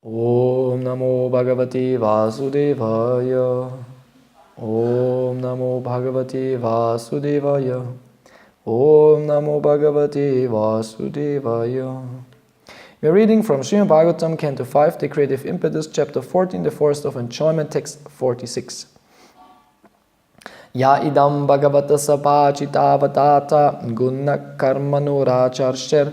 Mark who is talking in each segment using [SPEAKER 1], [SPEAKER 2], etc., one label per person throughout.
[SPEAKER 1] Om Namo Bhagavate Vasudevaya. Om Namo Bhagavate Vasudevaya. Om Namo Bhagavate Vasudevaya. We are reading from Srimad Bhagavatam, Canto 5, The Creative Impetus, Chapter 14, The Forest of Enjoyment, Text 46. Ya idam bhagavata sapachita vatata gunna karmano racharsher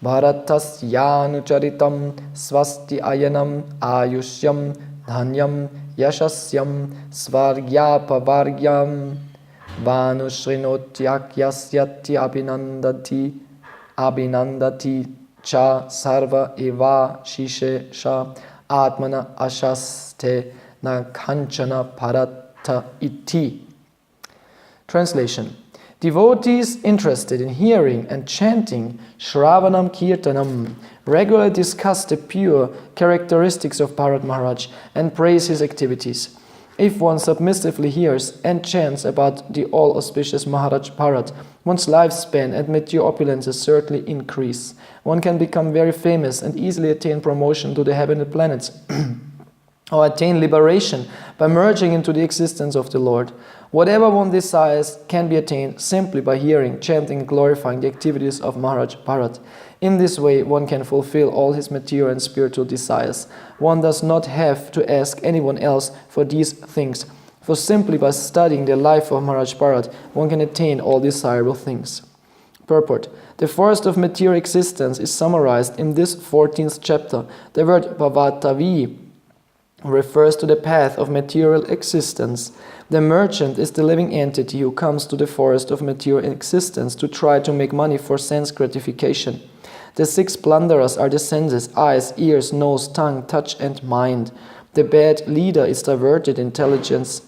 [SPEAKER 1] bharatas yanucharitam swasti ayanam ayushyam dhanyam yashasyam svargyapavargyam vanushrinotyakyasyati abhinandati cha sarva eva shishe sha atmana ashaste na kanchana parata iti. Translation. Devotees interested in hearing and chanting Shravanam Kirtanam regularly discuss the pure characteristics of Bharat Maharaj and praise his activities. If one submissively hears and chants about the all-auspicious Maharaj Bharat, one's lifespan and material opulences certainly increase. One can become very famous and easily attain promotion to the heavenly planets or attain liberation by merging into the existence of the Lord. Whatever one desires can be attained simply by hearing, chanting, and glorifying the activities of Maharaj Bharat. In this way, one can fulfill all his material and spiritual desires. One does not have to ask anyone else for these things, for simply by studying the life of Maharaj Bharat, one can attain all desirable things. Purport. The forest of material existence is summarized in this 14th chapter. The word Bhavatavi refers to the path of material existence. The merchant is the living entity who comes to the forest of material existence to try to make money for sense gratification. The six plunderers are the senses, eyes, ears, nose, tongue, touch, and mind. The bad leader is diverted intelligence.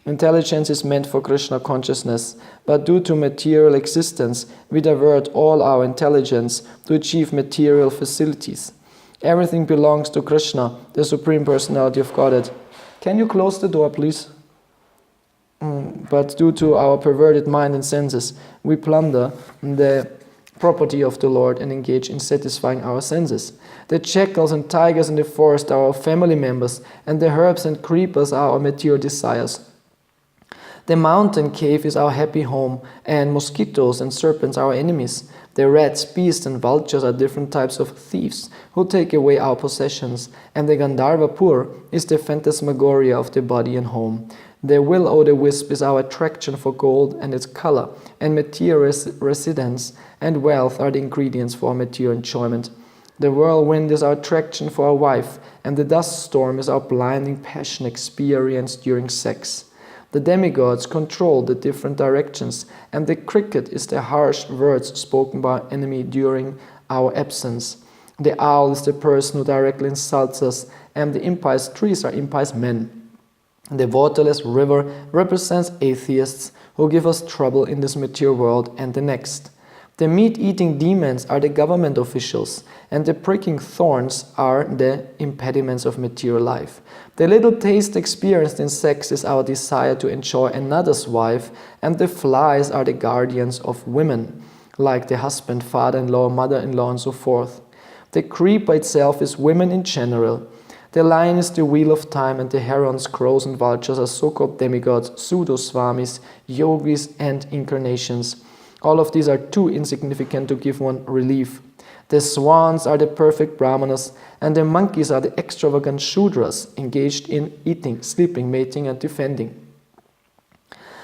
[SPEAKER 1] Intelligence is meant for Krishna consciousness, but due to material existence, we divert all our intelligence to achieve material facilities. Everything belongs to Krishna, the Supreme Personality of Godhead. Can you close the door, please? But due to our perverted mind and senses, we plunder the property of the Lord and engage in satisfying our senses. The jackals and tigers in the forest are our family members, and the herbs and creepers are our material desires. The mountain cave is our happy home, and mosquitoes and serpents are our enemies. The rats, beasts, and vultures are different types of thieves who take away our possessions, and the Gandharvapur is the phantasmagoria of the body and home. The will-o'-the-wisp is our attraction for gold and its color, and material residence and wealth are the ingredients for our material enjoyment. The whirlwind is our attraction for our wife, and the dust storm is our blinding passion experienced during sex. The demigods control the different directions, and the cricket is the harsh words spoken by our enemy during our absence. The owl is the person who directly insults us, and the impious trees are impious men. The waterless river represents atheists who give us trouble in this material world and the next. The meat-eating demons are the government officials, and the pricking thorns are the impediments of material life. The little taste experienced in sex is our desire to enjoy another's wife, and the flies are the guardians of women, like the husband, father-in-law, mother-in-law, and so forth. The creeper itself is women in general. The lion is the wheel of time, and the herons, crows, and vultures are so-called demigods, pseudo-swamis, yogis, and incarnations. All of these are too insignificant to give one relief. The swans are the perfect brahmanas, and the monkeys are the extravagant shudras, engaged in eating, sleeping, mating, and defending.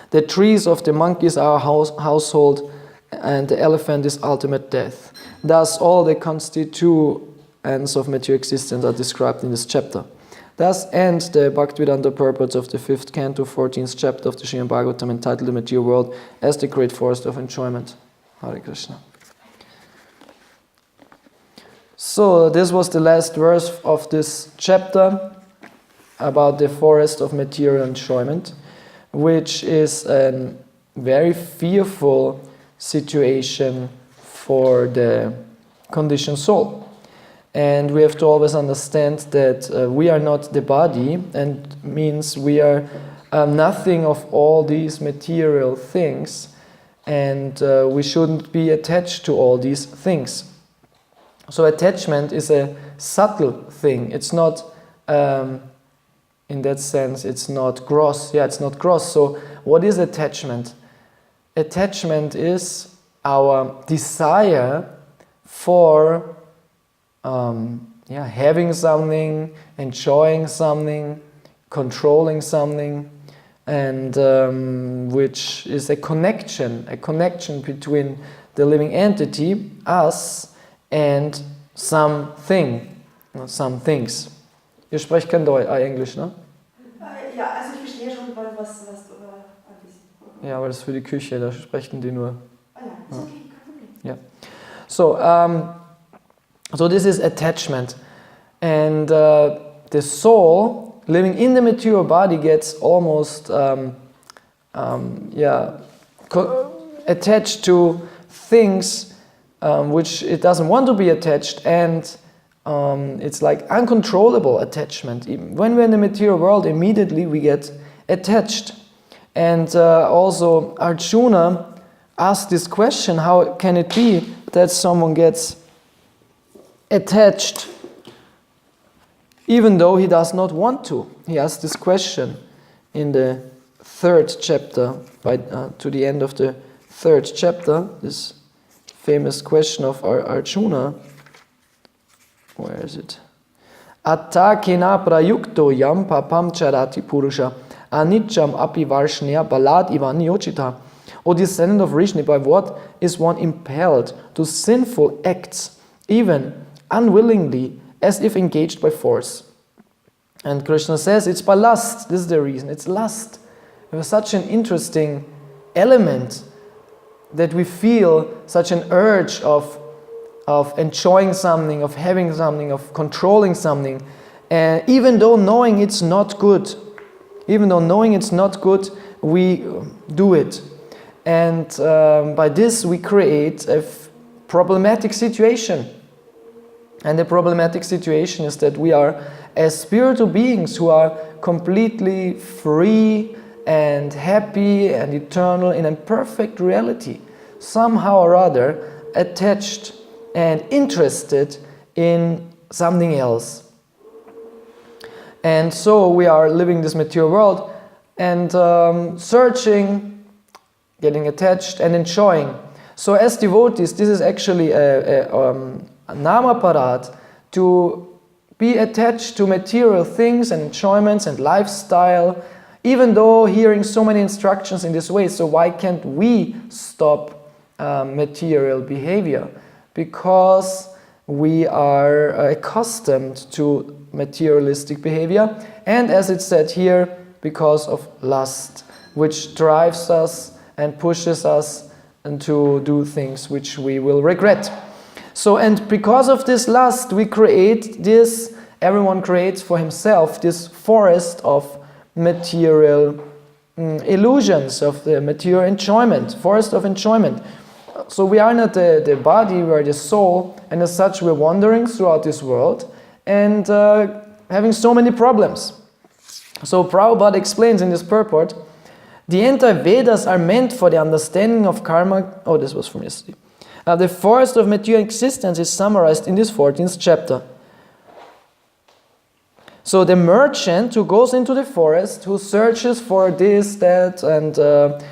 [SPEAKER 1] The trees of the monkeys are household, and the elephant is ultimate death. Thus, all the constituents of material existence are described in this chapter. Thus ends the Bhaktivedanta purports of the 5th canto, 14th chapter of the Srimad Bhagavatam, entitled The Material World as the Great Forest of Enjoyment. Hare Krishna. So this was the last verse of this chapter about the forest of material enjoyment, which is a very fearful situation for the conditioned soul. And we have to always understand that we are not the body, and means we are nothing of all these material things, and we shouldn't be attached to all these things. So attachment is a subtle thing. It's not, in that sense, it's not gross. Yeah, it's not gross. So what is attachment? Attachment is our desire for having something, enjoying something, controlling something, and which is a connection between the living entity, us, and something, some things. Ihr sprecht kein Englisch, ne?
[SPEAKER 2] Ja, also ich verstehe schon, was du ein bisschen.
[SPEAKER 1] Ja, aber das ist für die Küche, da sprechen die nur.
[SPEAKER 2] Ah ja, ist okay, kein Problem.
[SPEAKER 1] Yeah. So this is attachment, and the soul living in the material body gets almost attached to things which it doesn't want to be attached, and it's like uncontrollable attachment. Even when we're in the material world, immediately we get attached. And also Arjuna asked this question: how can it be that someone gets attached even though he does not want to? He asked this question in the 3rd chapter, to the end of the 3rd chapter, this famous question of Arjuna. Where is it? Atta kena prayukto yam papam charati purusha anicham api varshnya balad ivan yochita. O descendant of Rishni, by what is one impelled to sinful acts, even unwillingly, as if engaged by force? And Krishna says it's by lust. This is the reason. It's lust. It was such an interesting element that we feel such an urge of enjoying something, of having something, of controlling something, even though knowing it's not good. Even though knowing it's not good, we do it. And by this we create a problematic situation. And the problematic situation is that we are, as spiritual beings who are completely free and happy and eternal in a perfect reality, somehow or other attached and interested in something else. And so we are living this material world and searching, getting attached and enjoying. So as devotees, this is actually a namaparat, to be attached to material things and enjoyments and lifestyle, even though hearing so many instructions in this way. So why can't we stop material behavior? Because we are accustomed to materialistic behavior, and as it said here, because of lust, which drives us and pushes us to do things which we will regret. So, and because of this lust, we create this, everyone creates for himself this forest of material illusions, of the material enjoyment, forest of enjoyment. So we are not the body, we are the soul, and as such we're wandering throughout this world and having so many problems. So Prabhupada explains in this purport, the entire Vedas are meant for the understanding of karma. Oh, this was from yesterday. The forest of material existence is summarized in this 14th chapter. So the merchant who goes into the forest, who searches for this, that, and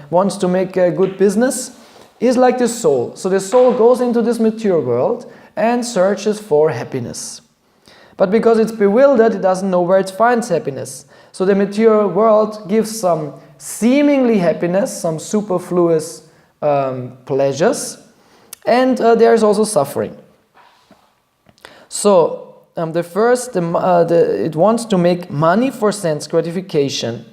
[SPEAKER 1] wants to make a good business, is like the soul. So the soul goes into this material world and searches for happiness. But because it's bewildered, it doesn't know where it finds happiness. So the material world gives some seemingly happiness, some superfluous pleasures, and there's also suffering. So the first, it wants to make money for sense gratification.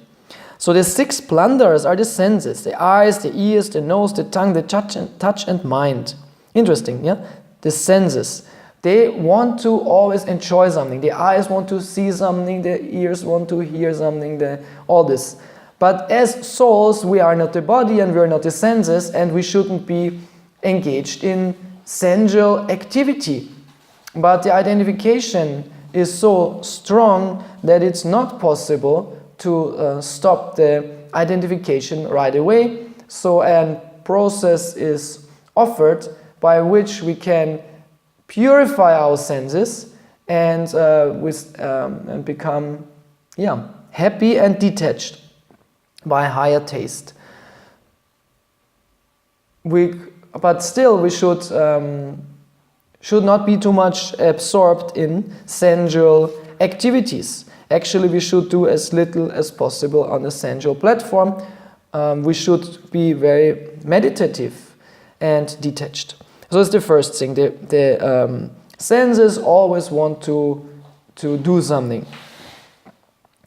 [SPEAKER 1] So the 6 plunderers are the senses: the eyes, the ears, the nose, the tongue, the touch and mind. Interesting, yeah? The senses. They want to always enjoy something. The eyes want to see something, the ears want to hear something, all this. But as souls, we are not the body and we are not the senses, and we shouldn't be engaged in sensual activity. But the identification is so strong that it's not possible to stop the identification right away. So a process is offered by which we can purify our senses and and become happy and detached by higher taste. But still we should not be too much absorbed in sensual activities. Actually, we should do as little as possible on a sensual platform. We should be very meditative and detached. So that's the first thing. The senses always want to do something.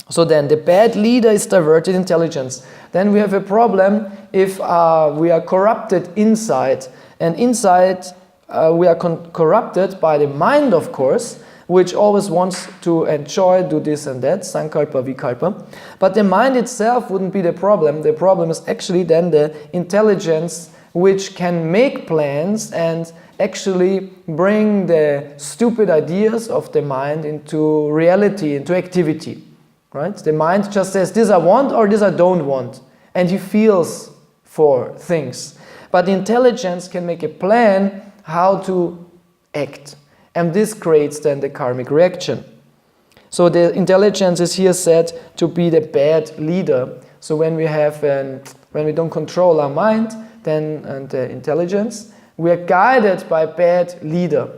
[SPEAKER 1] So then the bad leader is diverted intelligence. Then we have a problem if we are corrupted inside. And inside we are corrupted by the mind, of course, which always wants to enjoy, do this and that, sankalpa, vikalpa. But the mind itself wouldn't be the problem. The problem is actually then the intelligence which can make plans and actually bring the stupid ideas of the mind into reality, into activity. Right? The mind just says, this I want or this I don't want. And he feels for things. But the intelligence can make a plan how to act. And this creates then the karmic reaction. So the intelligence is here said to be the bad leader. So when we don't control our mind, then and the intelligence, we are guided by a bad leader.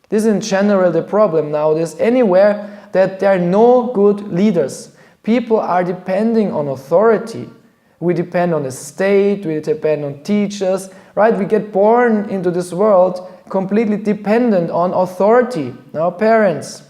[SPEAKER 1] This is in general the problem nowadays. Anywhere that there are no good leaders. People are depending on authority. We depend on the state, we depend on teachers, right? We get born into this world completely dependent on authority. Our parents,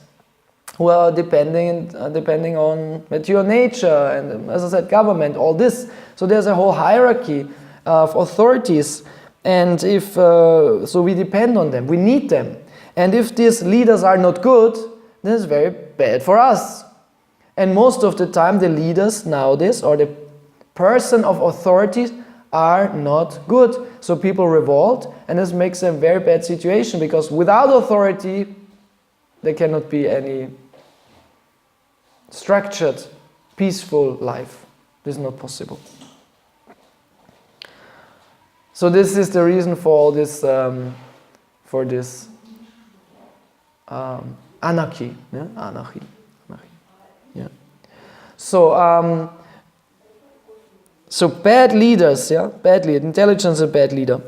[SPEAKER 1] who are depending on material nature and, as I said, government, all this. So there's a whole hierarchy of authorities, and so we depend on them, we need them. And if these leaders are not good, then it's very bad for us. And most of the time the leaders nowadays, or the person of authority, are not good. So people revolt, and this makes a very bad situation, because without authority there cannot be any structured, peaceful life. This is not possible. So this is the reason for all this, anarchy. Yeah? Anarchy. Yeah. So bad leaders, bad leader. Intelligence is a bad leader.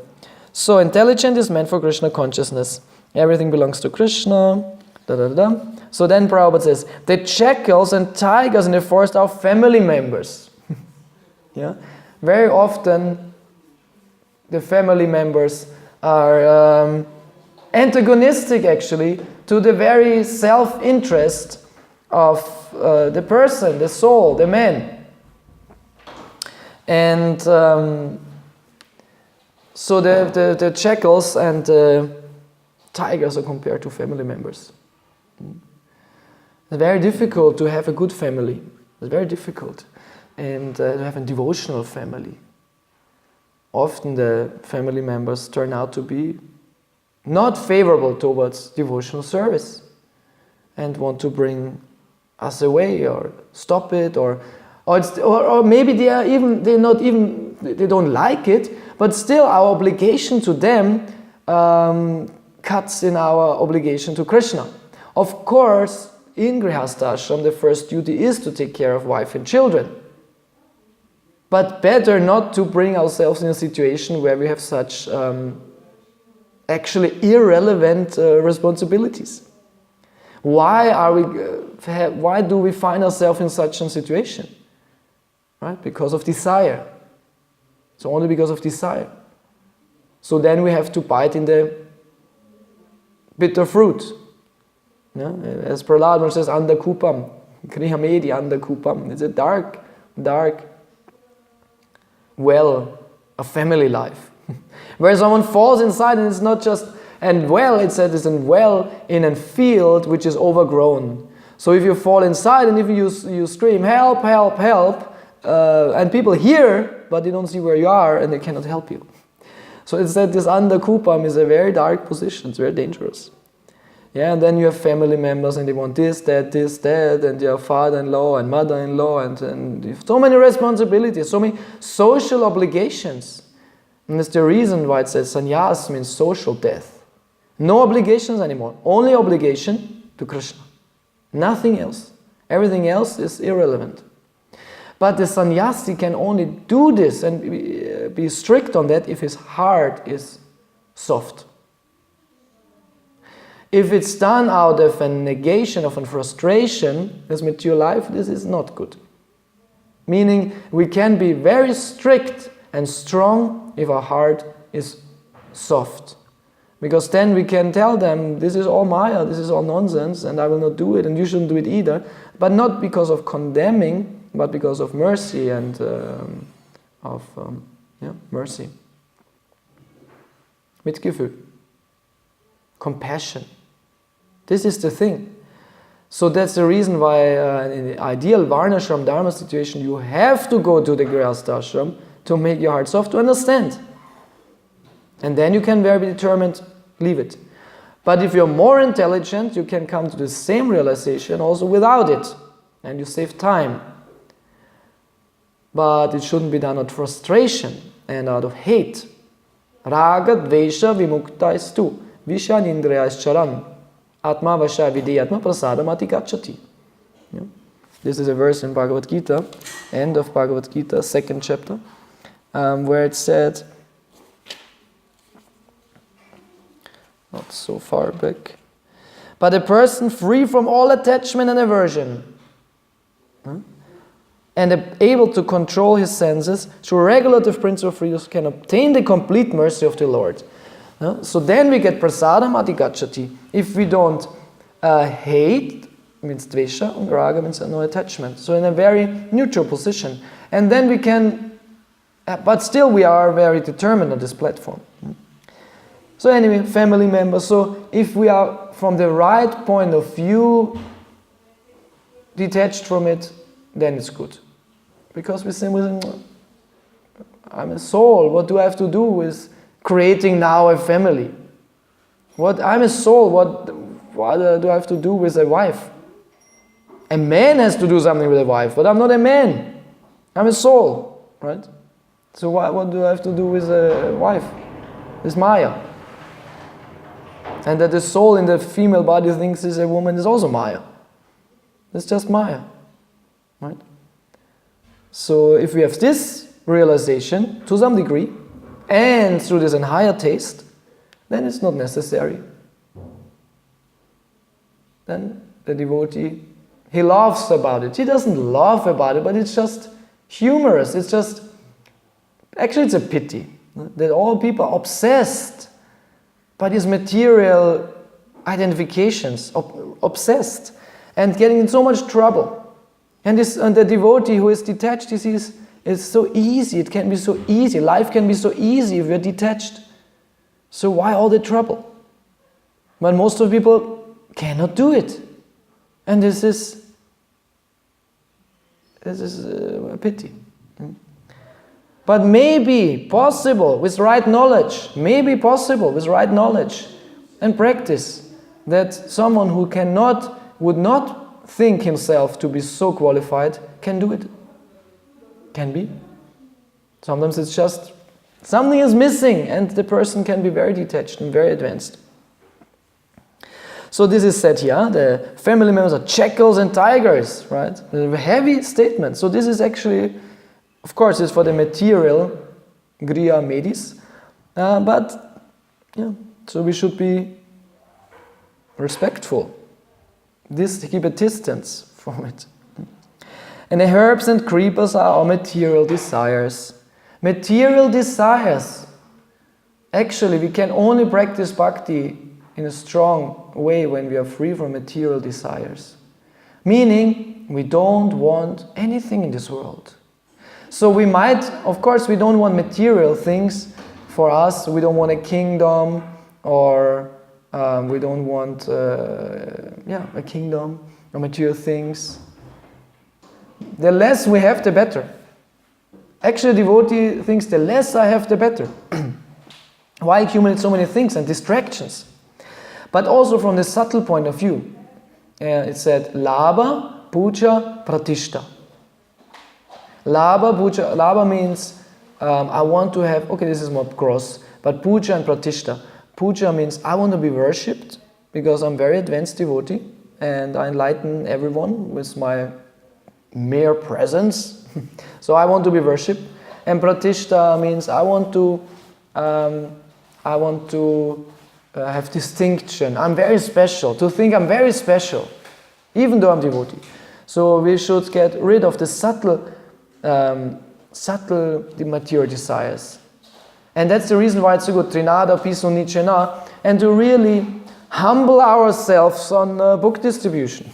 [SPEAKER 1] So intelligent is meant for Krishna consciousness. Everything belongs to Krishna. So then Prabhupada says, the jackals and tigers in the forest are family members. Yeah. Very often the family members are antagonistic actually to the very self-interest of the person, the soul, the man. And so the jackals and the tigers are compared to family members. It's very difficult to have a good family. It's very difficult. And to have a devotional family. Often the family members turn out to be not favorable towards devotional service and want to bring us away or stop it, or maybe they don't like it, but still our obligation to them cuts in our obligation to Krishna. Of course, in Grihastha ashram, the first duty is to take care of wife and children. But better not to bring ourselves in a situation where we have such actually irrelevant responsibilities. Why do we find ourselves in such a situation? Right? Because of desire. It's only because of desire. So then we have to bite in the bitter fruit. Yeah? As Prahlad Maharaj says, andakupam, krihamedi andakupam. It's a dark well of family life. Where someone falls inside and it's not just it's a well in a field which is overgrown. So if you fall inside and if you scream, help, help, help, and people hear, but they don't see where you are and they cannot help you. So it's that this andakupam is a very dark position, it's very dangerous. Yeah, and then you have family members and they want this, that, and your father-in-law and mother-in-law and you have so many responsibilities, so many social obligations. And that's the reason why it says sannyas means social death. No obligations anymore, only obligation. to Krishna. Nothing else. Everything else is irrelevant. But the sannyasi can only do this and be strict on that if his heart is soft. If it's done out of a negation, of a frustration, this material life, this is not good. Meaning, we can be very strict and strong if our heart is soft. Because then we can tell them, this is all Maya, this is all nonsense, and I will not do it, and you shouldn't do it either. But not because of condemning, but because of mercy and mercy. Mitgefühl. Compassion. This is the thing. So that's the reason why in the ideal Varnashram Dharma situation, you have to go to the Grihastha ashram to make your heart soft, to understand. And then you can very determined leave it. But if you're more intelligent, you can come to the same realization also without it. And you save time. But it shouldn't be done out of frustration and out of hate. Raga dvesha vimukta istu. Vishan indriya ischaran. Atma vasha videyatma prasadam atikachati. This is a verse in Bhagavad Gita, end of Bhagavad Gita, 2nd chapter, where it said, not so far back, but a person free from all attachment and aversion, and able to control his senses through regulative principle of freedom can obtain the complete mercy of the Lord. So then we get prasadam atikachati. If we don't hate, means dvesha, and raga means no attachment. So in a very neutral position. And then we can, but still we are very determined on this platform. So anyway, family members, so if we are from the right point of view detached from it, then it's good. Because we say, I'm a soul, what do I have to do with creating now a family? I'm a soul, what do I have to do with a wife? A man has to do something with a wife, but I'm not a man. I'm a soul, right? So what do I have to do with a wife? It's Maya. And that the soul in the female body thinks is a woman is also Maya. It's just Maya, right? So if we have this realization to some degree, and through this higher taste, then it's not necessary. Then the devotee, he laughs about it. He doesn't laugh about it, but it's just humorous. It's just, actually it's a pity that all people are obsessed by these material identifications, obsessed, and getting in so much trouble. And the devotee who is detached, he sees, it's so easy, it can be so easy, life can be so easy if you're detached. So why all the trouble? But most of people cannot do it. And this is a pity. But maybe possible with right knowledge, and practice, that someone who would not think himself to be so qualified can do it. Can be. Sometimes it's just something is missing and the person can be very detached and very advanced. So this is said here, the family members are jackals and tigers, right? A heavy statement. So this is actually, of course, it's for the material griya medis, but so we should be respectful. Keep a distance from it. And the herbs and creepers are our material desires. Material desires. Actually, we can only practice bhakti in a strong way when we are free from material desires. Meaning, we don't want anything in this world. So we might, of course, we don't want material things for us. We don't want a kingdom, or we don't want a kingdom or material things. The less we have, the better. Actually, devotee thinks the less I have, the better. Why accumulate so many things and distractions? But also from the subtle point of view. It said, Labha, Puja, Pratishta. Labha means, I want to have, okay, this is more gross, but Puja and Pratishta. Puja means, I want to be worshipped, because I'm very advanced devotee, and I enlighten everyone with my mere presence. So I want to be worshipped. And pratishta means I want to have distinction. I'm very special, to think I'm very special, even though I'm devotee. So we should get rid of the subtle the material desires. And that's the reason why it's so good, Trinada Pisu Nichena, and to really humble ourselves on book distribution.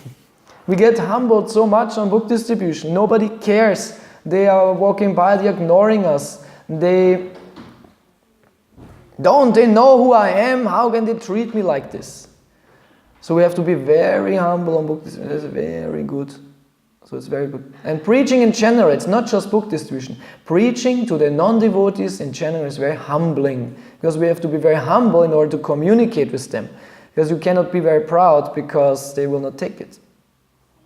[SPEAKER 1] We get humbled so much on book distribution. Nobody cares. They are walking by, they're ignoring us. They know who I am? How can they treat me like this? So we have to be very humble on book distribution. That's very good. So it's very good. And preaching in general, it's not just book distribution. Preaching to the non-devotees in general is very humbling, because we have to be very humble in order to communicate with them. Because you cannot be very proud, because they will not take it.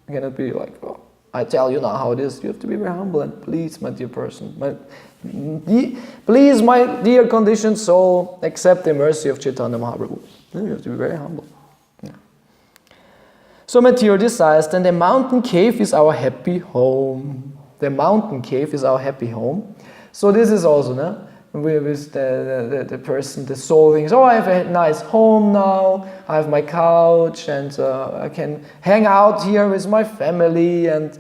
[SPEAKER 1] You cannot be like, oh, I tell you now how it is. You have to be very humble and please, my dear person, please, my dear conditioned soul, accept the mercy of Chaitanya Mahaprabhu. You have to be very humble. So material desires, then the mountain cave is our happy home. The mountain cave is our happy home. So this is also, with the person, the soul thinks, oh, I have a nice home now, I have my couch, and I can hang out here with my family, and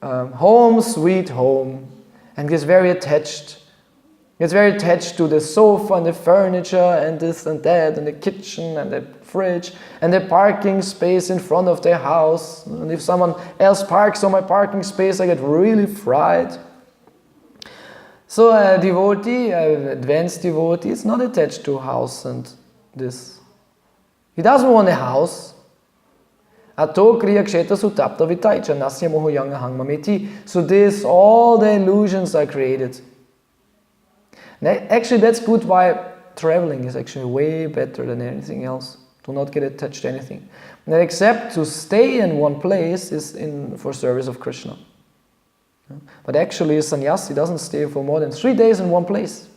[SPEAKER 1] home, sweet home, and gets very attached. Gets very attached to the sofa and the furniture and this and that and the kitchen and the fridge and the parking space in front of their house. And if someone else parks on my parking space, I get really fried. So a devotee, an advanced devotee, is not attached to a house and this. He doesn't want a house. Ato kriya ksheta sutapta vitaicha nasya moho yanga hangmameti. So this, all the illusions are created. Actually, that's good why traveling is actually way better than anything else. Do not get attached to anything. And except to stay in one place is for service of Krishna. But actually, a sannyasi doesn't stay for more than 3 days in one place.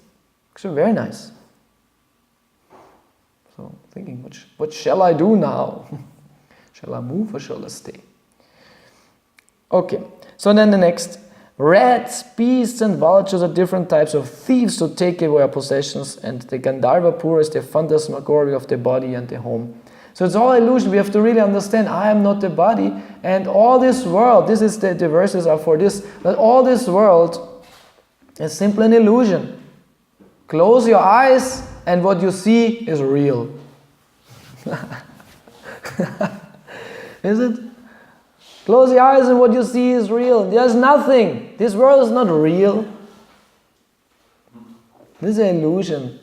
[SPEAKER 1] Actually, very nice. So, thinking, what shall I do now? Shall I move or shall I stay? Okay, so then the next. Rats, beasts and vultures are different types of thieves to take away our possessions, and the Gandharva Pura is the phantasmagoria of the body and the home. So it's all illusion. We have to really understand, I am not the body, and all this world, this is the verses are for this, but all this world is simply an illusion. Close your eyes and what you see is real. Is it? Close your eyes and what you see is real. There's nothing. This world is not real. This is an illusion.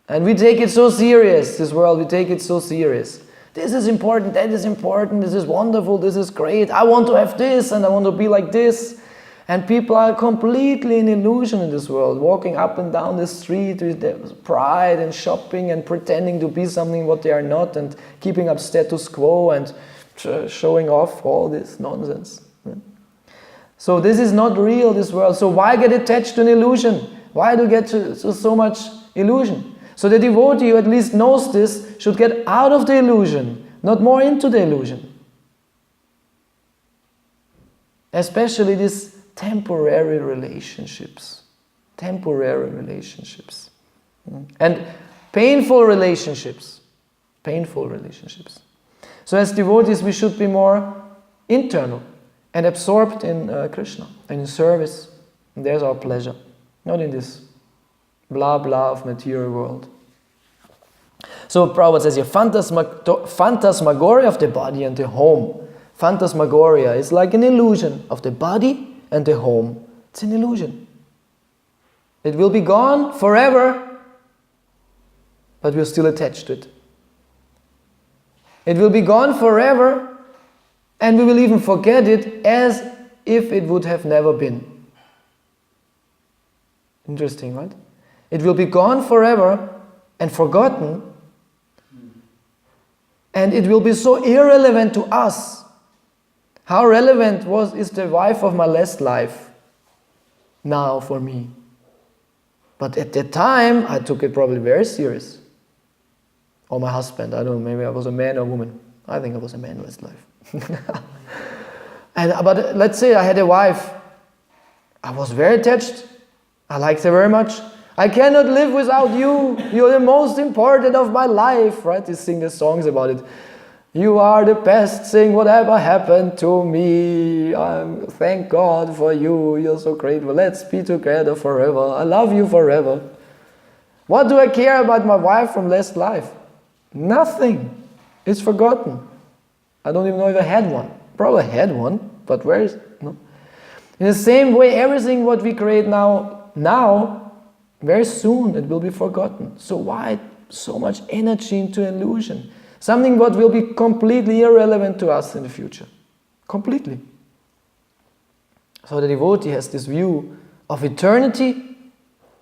[SPEAKER 1] And we take it so serious, this world, we take it so serious. This is important, that is important, this is wonderful, this is great. I want to have this and I want to be like this. And people are completely in illusion in this world, walking up and down the street with their pride and shopping and pretending to be something what they are not, and keeping up status quo and showing off all this nonsense. So this is not real, this world. So why get attached to an illusion? Why do you get to so much illusion? So the devotee who at least knows this should get out of the illusion, not more into the illusion. Especially these temporary relationships. Temporary relationships. And painful relationships. Painful relationships. So as devotees, we should be more internal and absorbed in Krishna and in service. And there's our pleasure, not in this blah blah of material world. So Prabhupada says here, phantasmagoria of the body and the home. Phantasmagoria is like an illusion of the body and the home. It's an illusion. It will be gone forever, but we're still attached to it. It will be gone forever, and we will even forget it as if it would have never been. Interesting, right? It will be gone forever and forgotten, and it will be so irrelevant to us. How relevant is the wife of my last life now for me? But at that time, I took it probably very serious. Or my husband, I don't know, maybe I was a man or woman. I think it was Emmanuel's life. But let's say I had a wife. I was very attached. I liked her very much. I cannot live without you. You're the most important of my life, right? They sing the songs about it. You are the best thing whatever happened to me. Thank God for you. You're so grateful. Let's be together forever. I love you forever. What do I care about my wife from last life? Nothing. It's forgotten. I don't even know if I had one. Probably had one, but where is it? No. In the same way, everything what we create now, very soon it will be forgotten. So why so much energy into illusion? Something what will be completely irrelevant to us in the future. Completely. So the devotee has this view of eternity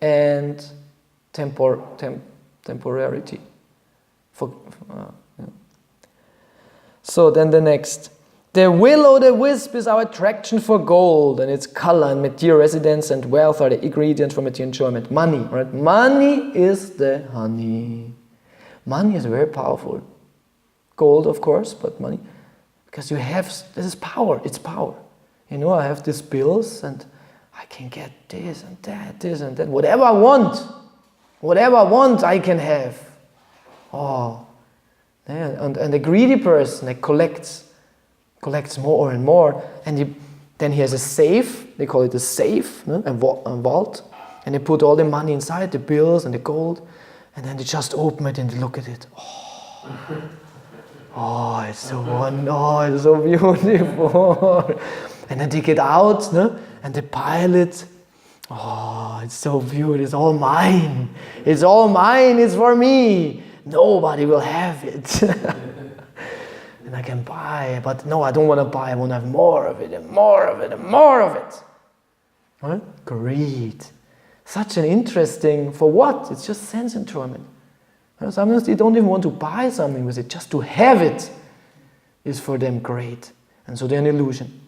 [SPEAKER 1] and temporarity. So then the next. The will-o'-the-wisp is our attraction for gold, and its color and material residence and wealth are the ingredients for material enjoyment. Money, right? Money is the honey. Money is very powerful. Gold, of course, but money. Because this is power, it's power. You know, I have these bills and I can get this and that. Whatever I want, I can have. Oh, yeah. And the greedy person, collects more and more, and then he has a safe, they call it a safe, no? a vault, and they put all the money inside, the bills and the gold, and then they just open it and look at it. It's so beautiful. And then they get out, no? And they pile it. Oh, it's so beautiful, it's all mine, it's for me. Nobody will have it. And I can buy, but no, I don't want to buy, I want to have more of it, and more of it, and more of it. Right? Greed. Such an interesting, for what? It's just sense enjoyment. Sometimes they don't even want to buy something with it, just to have it is for them great. And so they're an illusion.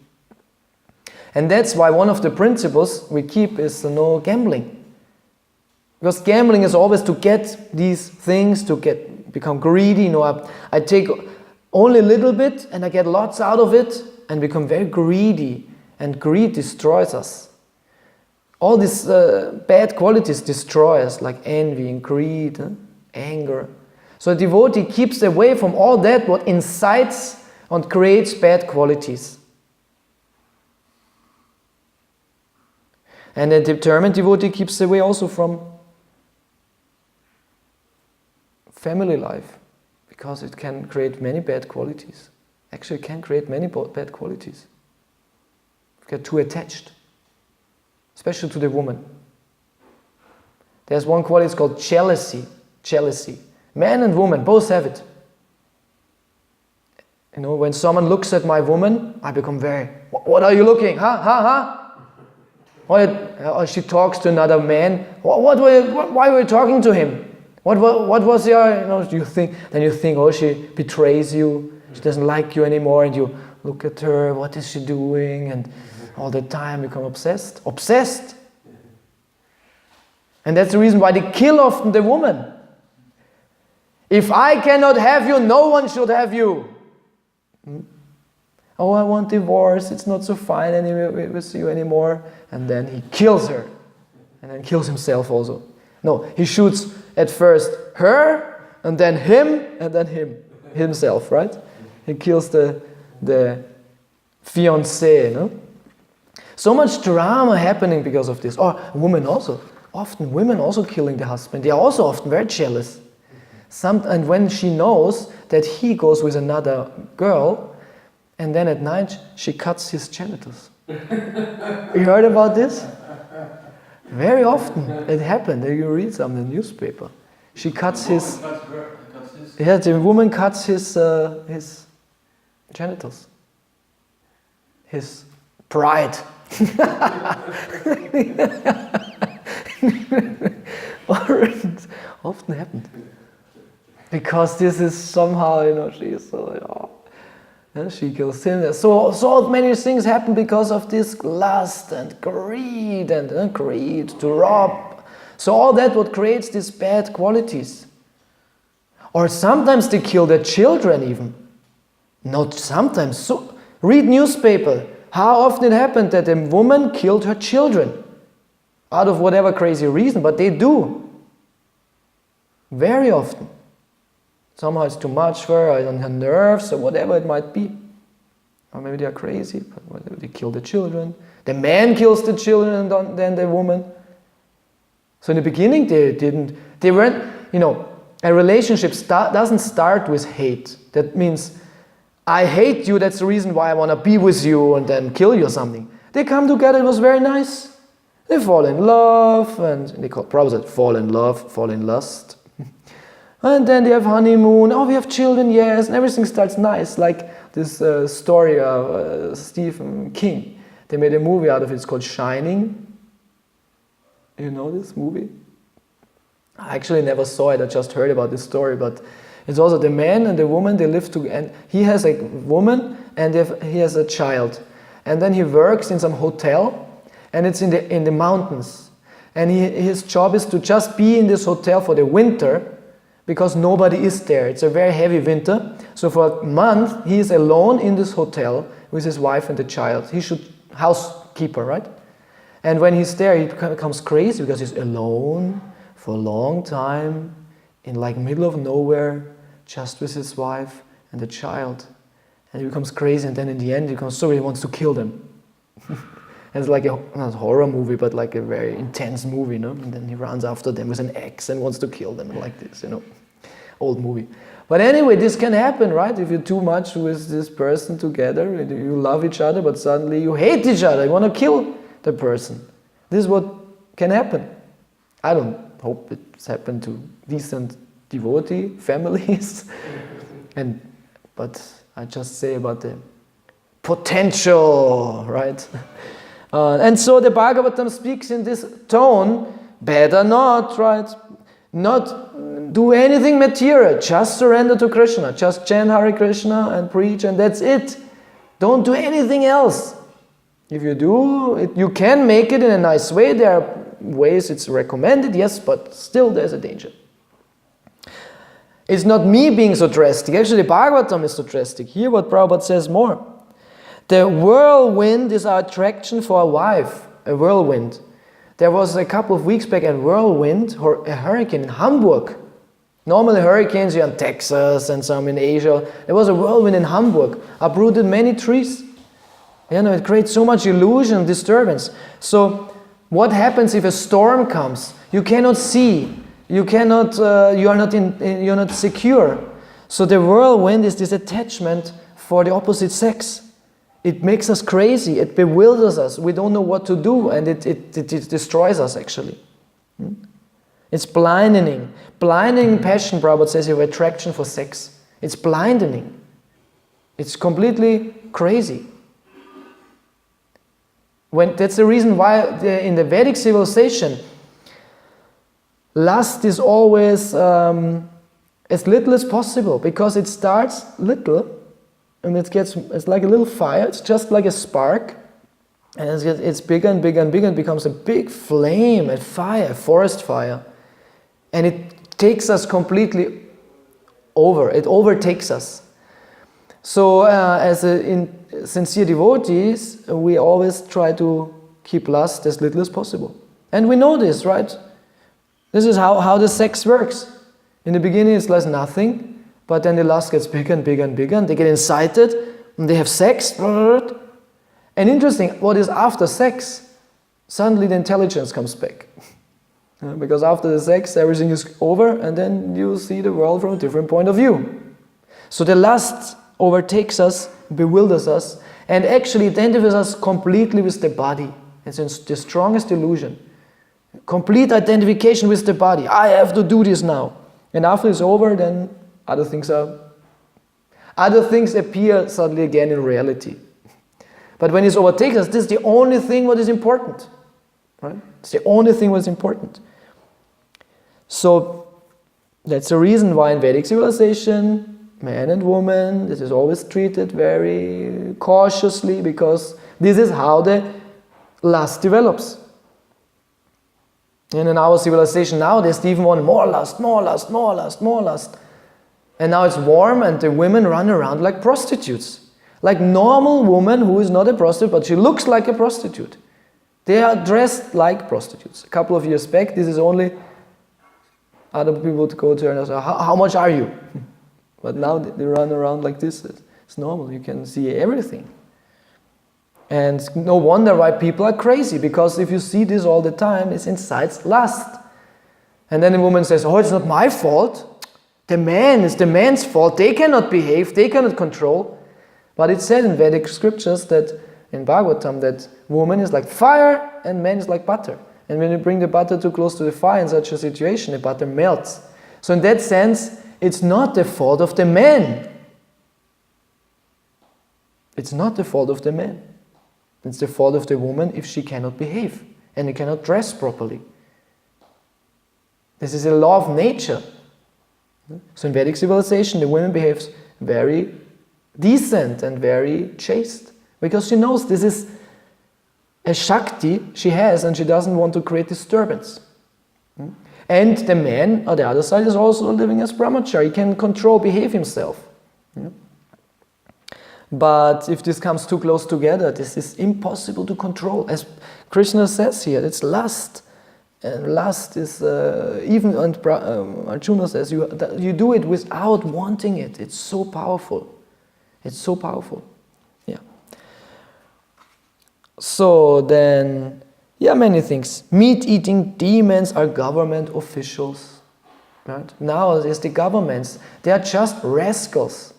[SPEAKER 1] And that's why one of the principles we keep is no gambling. Because gambling is always to get these things, become greedy. I take only a little bit and I get lots out of it and become very greedy, and greed destroys us. All these bad qualities destroy us, like envy and greed, anger. So a devotee keeps away from all that what incites and creates bad qualities. And a determined devotee keeps away also from family life, because it can create many bad qualities. Actually, it can create many bad qualities. Get too attached, especially to the woman. There's one quality, it's called jealousy. Jealousy. Man and woman both have it. When someone looks at my woman, I become very, what are you looking? Or she talks to another man. Why were you talking to him? What was your, you think, she betrays you, she doesn't like you anymore, and you look at her, what is she doing? And all the time become obsessed. And that's the reason why they kill often the woman. If I cannot have you, no one should have you. Oh, I want divorce, it's not so fine with you anymore. And then he kills her. And then kills himself also. No, he shoots at first her, and then him, and then himself, right? He kills the fiancé, no? So much drama happening because of this. Or women also. Often women also killing the husband. They are also often very jealous. And when she knows that he goes with another girl, and then at night she cuts his genitals. You heard about this? Very often it happened. You read some in the newspaper. She cuts his. Yeah, the woman cuts his genitals. His pride. Often happened. Because this is somehow, she is so. She kills him. So many things happen because of this lust and greed to rob. So all that what creates these bad qualities. Or sometimes they kill their children even. Not sometimes. So, read newspaper. How often it happened that a woman killed her children out of whatever crazy reason, but they do. Very often. Somehow it's too much for her, on her nerves, or whatever it might be. Or maybe they are crazy, but they kill the children. The man kills the children and then the woman. So in the beginning they weren't, a relationship doesn't start with hate. That means, I hate you, that's the reason why I want to be with you and then kill you or something. They come together, it was very nice. They fall in love, and they probably said fall in love, fall in lust. And then they have honeymoon, we have children, yes, and everything starts nice. Like this story of Stephen King. They made a movie out of it, it's called Shining. You know this movie? I actually never saw it, I just heard about this story, but it's also the man and the woman, they live together, and he has a woman and he has a child. And then he works in some hotel, and it's in the mountains. And his job is to just be in this hotel for the winter, because nobody is there. It's a very heavy winter. So for a month, he is alone in this hotel with his wife and the child. He should housekeeper, right? And when he's there, he becomes crazy because he's alone for a long time in middle of nowhere, just with his wife and the child. And he becomes crazy, and then in the end he wants to kill them. And it's like not a horror movie, but like a very intense movie, And then he runs after them with an axe and wants to kill them like this, Old movie. But anyway, this can happen, right? If you're too much with this person together, you love each other, but suddenly you hate each other, you want to kill the person. This is what can happen. I don't hope it's happened to decent devotee families. But I just say about the potential, right? And so the Bhagavatam speaks in this tone, better not, right? Not do anything material, just surrender to Krishna, just chant Hare Krishna and preach, and that's it. Don't do anything else. If you do, you can make it in a nice way. There are ways it's recommended, yes, but still there's a danger. It's not me being so drastic. Actually, the Bhagavatam is so drastic. Here what Prabhupada says more. The whirlwind is our attraction for a wife. A whirlwind. There was a couple of weeks back a whirlwind, or a hurricane in Hamburg. Normally hurricanes are in Texas and some in Asia. There was a whirlwind in Hamburg. Uprooted many trees. It creates so much illusion, disturbance. So what happens if a storm comes? You cannot see. You cannot. You're not secure. So the whirlwind is this attachment for the opposite sex. It makes us crazy. It bewilders us. We don't know what to do, and it destroys us actually. It's blinding. Blinding passion, Prabhupada says, you have attraction for sex. It's blinding. It's completely crazy. That's the reason why in the Vedic civilization, lust is always as little as possible, because it starts little and it's like a little fire, it's just like a spark, and it's bigger and bigger and bigger, and becomes a big flame, a fire, a forest fire, and it takes us completely over, it overtakes us. So as sincere devotees, we always try to keep lust as little as possible. And we know this, right? This is how the sex works. In the beginning it's like nothing, but then the lust gets bigger and bigger and bigger, and they get incited, and they have sex. And interesting, what is after sex? Suddenly the intelligence comes back. Because after the sex, everything is over, and then you see the world from a different point of view. So the lust overtakes us, bewilders us, and actually identifies us completely with the body. It's the strongest illusion. Complete identification with the body. I have to do this now. And after it's over, then other things appear suddenly again in reality. But when it overtakes us, this is the only thing what is important. Right? It's the only thing what is important. So that's the reason why in Vedic civilization, man and woman, this is always treated very cautiously, because this is how the lust develops. And in our civilization now, there's even one more lust, more lust, more lust, more lust. And now it's warm and the women run around like prostitutes. Like normal woman who is not a prostitute, but she looks like a prostitute. They are dressed like prostitutes. A couple of years back, this is only other people would go to her and say, how much are you? But now they run around like this. It's normal. You can see everything. And no wonder why people are crazy, because if you see this all the time, it incites lust. And then the woman says, oh, it's not my fault. It's the man's fault. They cannot behave. They cannot control. But it said in Vedic scriptures that, in Bhagavatam, that woman is like fire and man is like butter. And when you bring the butter too close to the fire in such a situation, the butter melts. So in that sense, it's not the fault of the man. It's not the fault of the man. It's the fault of the woman if she cannot behave and he cannot dress properly. This is a law of nature. So in Vedic civilization, the woman behaves very decent and very chaste, because she knows this is a Shakti she has and she doesn't want to create disturbance. And the man, on the other side, is also living as brahmachari. He can control, behave himself. But if this comes too close together, this is impossible to control. As Krishna says here, it's lust. And lust is, even Arjuna says, you do it without wanting it. It's so powerful. It's so powerful. Yeah. So then, many things. Meat-eating demons are government officials. Right? Nowadays, the governments, they are just rascals.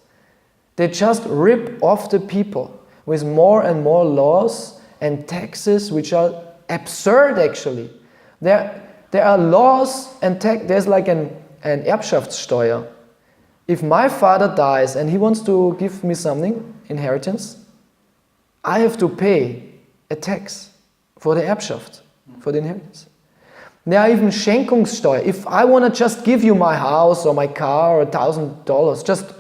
[SPEAKER 1] They just rip off the people with more and more laws and taxes, which are absurd, actually. There are laws and there's like an Erbschaftssteuer. If my father dies and he wants to give me something, inheritance, I have to pay a tax for the Erbschaft, for the inheritance. There are even Schenkungssteuer. If I want to just give you my house or my car or $1,000, just,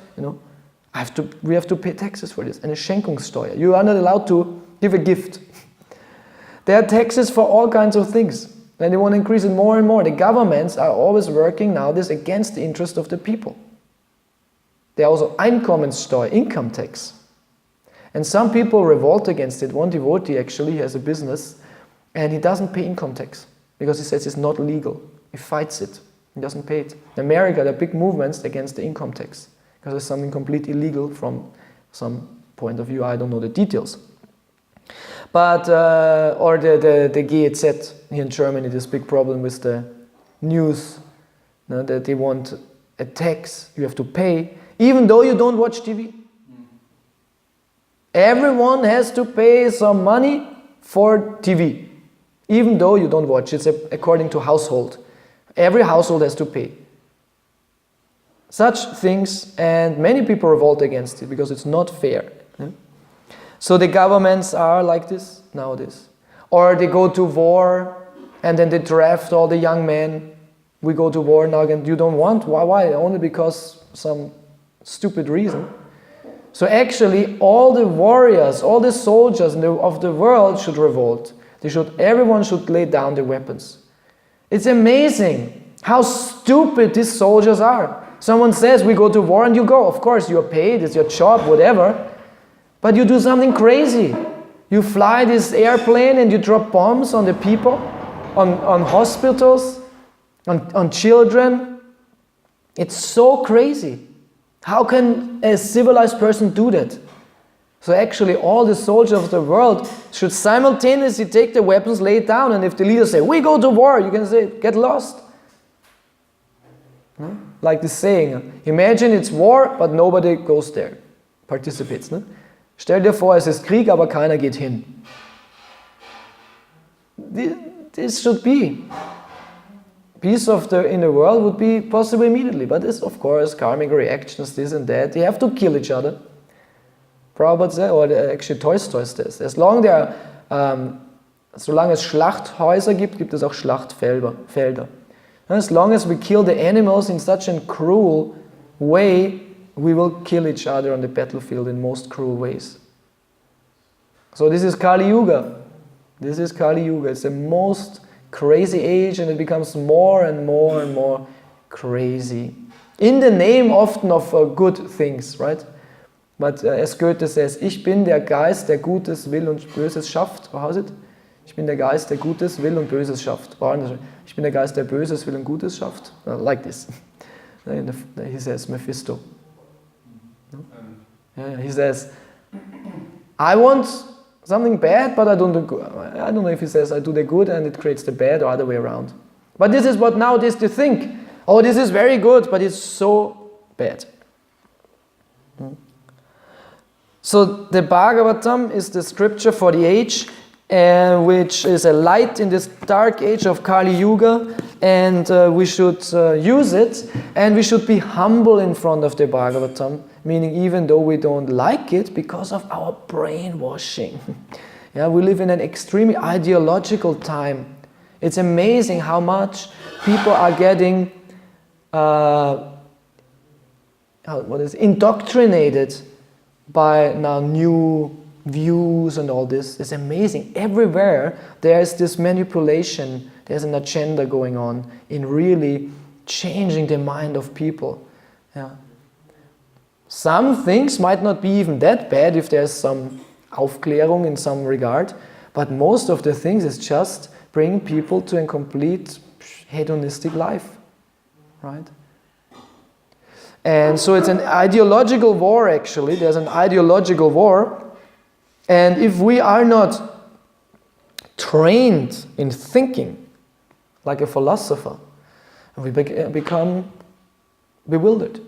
[SPEAKER 1] we have to pay taxes for this. And a Schenkungssteuer. You are not allowed to give a gift. There are taxes for all kinds of things. And they want to increase it more and more. The governments are always working nowadays against the interest of the people. There are also Einkommenssteuer, income tax. And some people revolt against it. One devotee actually has a business and he doesn't pay income tax because he says it's not legal. He fights it. He doesn't pay it. In America, there are big movements against the income tax because it's something completely illegal from some point of view. I don't know the details. But, or the GEZ here in Germany, this big problem with the news, that they want a tax you have to pay, even though you don't watch TV. Everyone has to pay some money for TV, even though you don't watch. It's according to household. Every household has to pay. Such things, and many people revolt against it because it's not fair. So the governments are like this nowadays. Or they go to war and then they draft all the young men. We go to war now and you don't want? Why? Only because some stupid reason. So actually all the warriors, all the soldiers of the world should revolt. Everyone should lay down their weapons. It's amazing how stupid these soldiers are. Someone says we go to war and you go. Of course you're paid, it's your job, whatever. But you do something crazy. You fly this airplane and you drop bombs on the people, on hospitals, on children. It's so crazy. How can a civilized person do that? So actually all the soldiers of the world should simultaneously take their weapons, lay it down, and if the leaders say, we go to war, you can say, get lost. Like the saying, imagine it's war, but nobody goes there, participates. Stell dir vor, es ist Krieg, aber keiner geht hin. This should be. Peace in the world would be possible immediately, but this, of course, karmic reactions, this and that. They have to kill each other. Prabhupada said, or actually Tolstoy says, solange es Schlachthäuser gibt, gibt es auch Schlachtfelder. As long as we kill the animals in such a cruel way, we will kill each other on the battlefield in most cruel ways. So this is Kali Yuga. This is Kali Yuga. It's the most crazy age and it becomes more and more and more crazy. in the name often of good things, right? But as Goethe says, ich bin der Geist, der Gutes will und Böses schafft. Or how's it? Ich bin der Geist, der Gutes will und Böses schafft. Or ich bin der Geist, der Böses will und Gutes schafft. Like this. He says, Mephisto. Yeah, he says, I want something bad, but I don't know if he says I do the good and it creates the bad or other way around. But this is what nowadays they think. Oh, this is very good, but it's so bad. So the Bhagavatam is the scripture for the age, which is a light in this dark age of Kali Yuga, and we should use it, and we should be humble in front of the Bhagavatam, meaning even though we don't like it because of our brainwashing. Yeah, we live in an extremely ideological time. It's amazing how much people are getting indoctrinated by now new views and all this. It's amazing. Everywhere there's this manipulation, there's an agenda going on in really changing the mind of people. Yeah. Some things might not be even that bad if there's some Aufklärung in some regard, but most of the things is just bring people to a complete hedonistic life, right? And so it's an ideological war, actually. There's an ideological war. And if we are not trained in thinking like a philosopher, we become bewildered.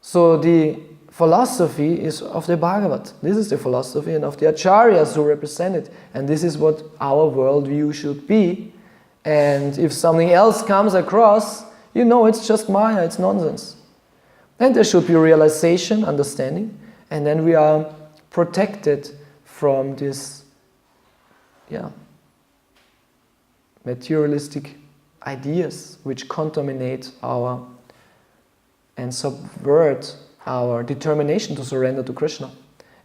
[SPEAKER 1] So the philosophy is of the Bhagavad. This is the philosophy and of the Acharyas who represent it. And this is what our worldview should be. And if something else comes across, you know it's just Maya, it's nonsense. And there should be realization, understanding, and then we are protected from this materialistic ideas which contaminate our and subvert our determination to surrender to Krishna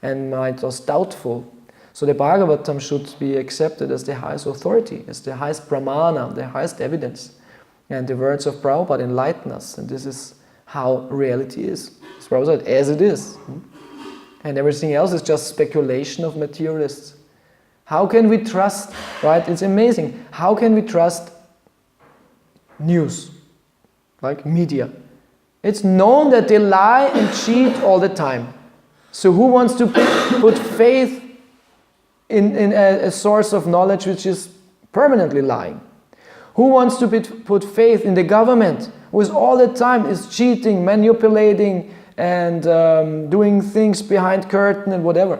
[SPEAKER 1] and make us doubtful. So the Bhagavatam should be accepted as the highest authority, as the highest pramana, the highest evidence. And the words of Prabhupada enlighten us, and this is how reality is. As Prabhupada said, as it is. And everything else is just speculation of materialists. How can we trust, right? It's amazing. How can we trust news, like media? It's known that they lie and cheat all the time. So who wants to put faith in a source of knowledge which is permanently lying? Who wants to put faith in the government, who is all the time is cheating, manipulating, and doing things behind curtain and whatever,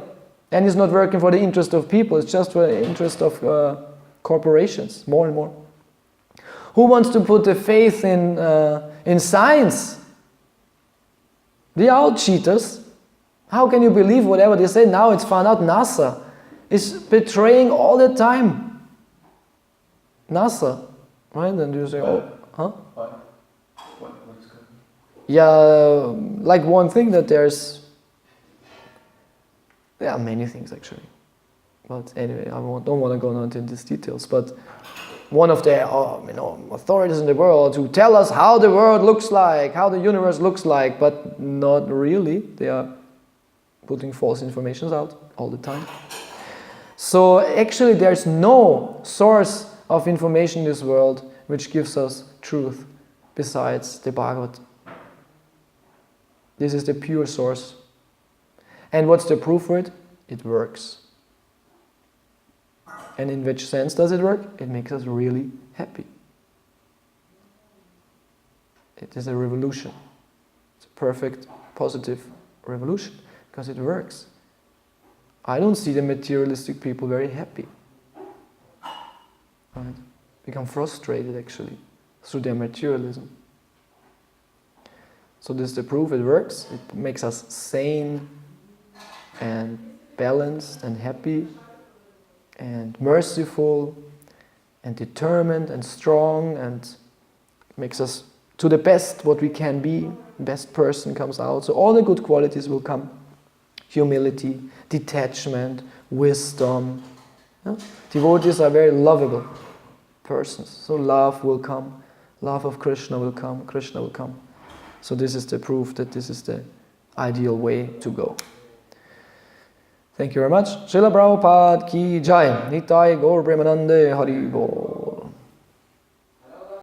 [SPEAKER 1] and is not working for the interest of people? It's just for the interest of corporations, more and more. Who wants to put the faith in science? They are all cheaters. How can you believe whatever they say? Now it's found out NASA is betraying all the time. NASA. Right? And you say, oh, huh?
[SPEAKER 3] What's good?
[SPEAKER 1] Yeah, like one thing that there are many things actually. But anyway, I don't want to go into these details. But one of the authorities in the world who tell us how the world looks like, how the universe looks like, but not really. They are putting false information out all the time. So actually there's no source of information in this world which gives us truth besides the Bhagavad. This is the pure source. And what's the proof for it? It works. And in which sense does it work? It makes us really happy. It is a revolution. It's a perfect, positive revolution because it works. I don't see the materialistic people very happy. Right? Become frustrated actually through their materialism. So this is the proof it works. It makes us sane and balanced and happy and merciful and determined and strong, and makes us to the best what we can be. Best person comes out. So all the good qualities will come. Humility, detachment, wisdom. Yeah? Devotees are very lovable persons. So love will come. Love of Krishna will come. Krishna will come. So this is the proof that this is the ideal way to go. Thank you very much. Srila Prabhupada ki jai. Nitai Gaur Premanande Hari Bol.